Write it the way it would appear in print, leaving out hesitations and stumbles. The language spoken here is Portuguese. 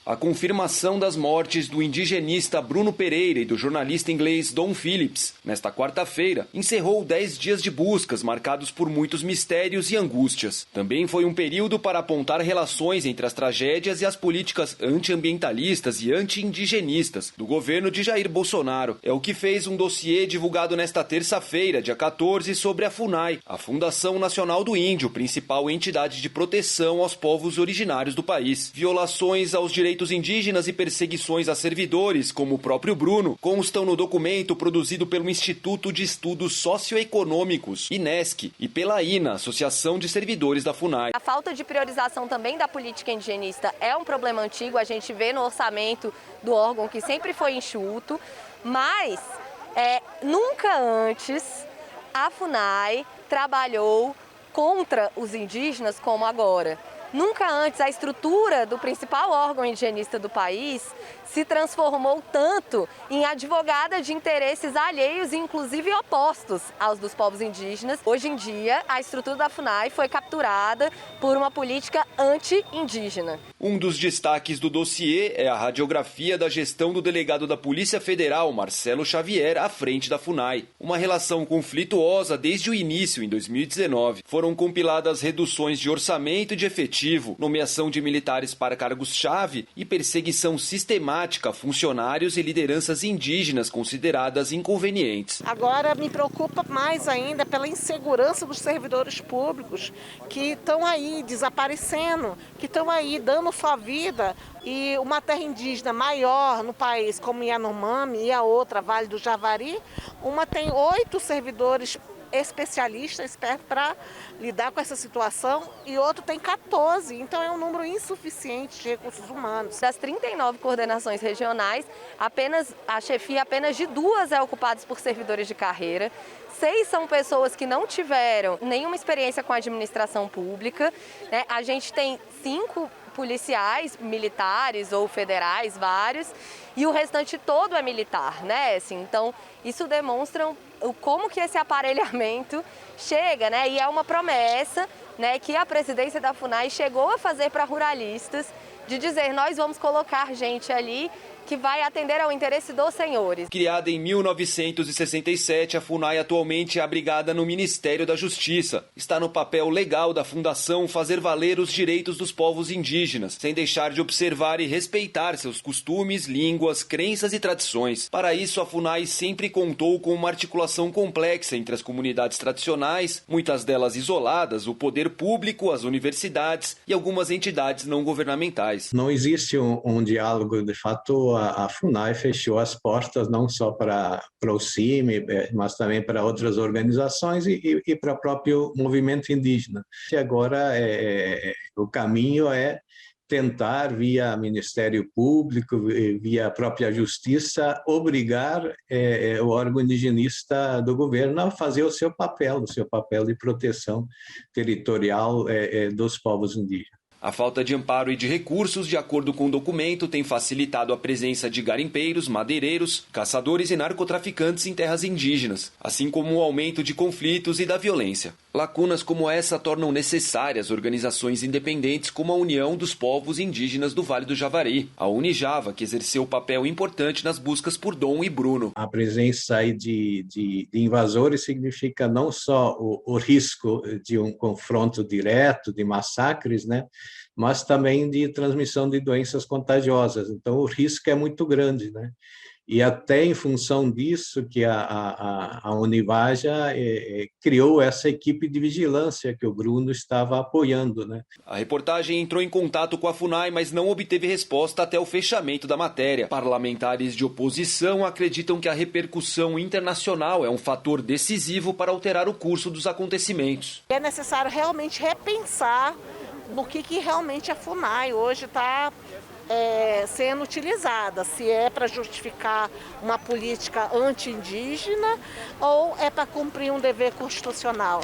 A confirmação das mortes do indigenista Bruno Pereira e do jornalista inglês Dom Phillips, nesta quarta-feira, encerrou 10 dias de buscas marcados por muitos mistérios e angústias. Também foi um período para apontar relações entre as tragédias e as políticas antiambientalistas e anti-indigenistas do governo de Jair Bolsonaro. É o que fez um dossiê divulgado nesta terça-feira, dia 14, sobre a FUNAI, a Fundação Nacional do Índio, principal entidade de proteção aos povos originários do país. Violações aos direitos indígenas e perseguições a servidores, como o próprio Bruno, constam no documento produzido pelo Instituto de Estudos Socioeconômicos, INESC, e pela INA, Associação de Servidores da FUNAI. A falta de priorização também da política indigenista é um problema antigo, a gente vê no orçamento do órgão que sempre foi enxuto, mas nunca antes a FUNAI trabalhou contra os indígenas como agora. Nunca antes a estrutura do principal órgão indigenista do país se transformou tanto em advogada de interesses alheios e inclusive opostos aos dos povos indígenas. Hoje em dia, a estrutura da FUNAI foi capturada por uma política anti-indígena. Um dos destaques do dossiê é a radiografia da gestão do delegado da Polícia Federal, Marcelo Xavier, à frente da FUNAI. Uma relação conflituosa desde o início, em 2019. Foram compiladas reduções de orçamento e de efetivo, nomeação de militares para cargos-chave e perseguição sistemática a funcionários e lideranças indígenas consideradas inconvenientes. Agora me preocupa mais ainda pela insegurança dos servidores públicos que estão aí desaparecendo, que estão aí dando sua vida, e uma terra indígena maior no país, como Yanomami e a outra, Vale do Javari, uma tem 8 servidores especialistas para lidar com essa situação e outro tem 14, então é um número insuficiente de recursos humanos. Das 39 coordenações regionais, a chefia apenas de 2 é ocupada por servidores de carreira, 6 são pessoas que não tiveram nenhuma experiência com a administração pública, né? A gente tem 5 policiais, militares ou federais, vários, e o restante todo é militar, né? Assim, então, isso demonstra como que esse aparelhamento chega, né? E é uma promessa, né, que a presidência da FUNAI chegou a fazer para ruralistas, de dizer, nós vamos colocar gente ali que vai atender ao interesse dos senhores. Criada em 1967, a FUNAI atualmente é abrigada no Ministério da Justiça. Está no papel legal da Fundação fazer valer os direitos dos povos indígenas, sem deixar de observar e respeitar seus costumes, línguas, crenças e tradições. Para isso, a FUNAI sempre contou com uma articulação complexa entre as comunidades tradicionais, muitas delas isoladas, o poder público, as universidades e algumas entidades não governamentais. Não existe um diálogo, de fato. A FUNAI fechou as portas não só para o CIMI, mas também para outras organizações e para o próprio movimento indígena. E agora o caminho é tentar, via Ministério Público, via a própria Justiça, obrigar o órgão indigenista do governo a fazer o seu papel de proteção territorial dos povos indígenas. A falta de amparo e de recursos, de acordo com o documento, tem facilitado a presença de garimpeiros, madeireiros, caçadores e narcotraficantes em terras indígenas, assim como o aumento de conflitos e da violência. Lacunas como essa tornam necessárias organizações independentes como a União dos Povos Indígenas do Vale do Javari, a Unijava, que exerceu papel importante nas buscas por Dom e Bruno. A presença aí de invasores significa não só o risco de um confronto direto, de massacres, né? Mas também de transmissão de doenças contagiosas. Então, o risco é muito grande, né? E até em função disso que a Univaja criou essa equipe de vigilância que o Bruno estava apoiando, né? A reportagem entrou em contato com a FUNAI, mas não obteve resposta até o fechamento da matéria. Parlamentares de oposição acreditam que a repercussão internacional é um fator decisivo para alterar o curso dos acontecimentos. É necessário realmente repensar no que realmente a FUNAI hoje está sendo utilizada, se é para justificar uma política anti-indígena ou é para cumprir um dever constitucional.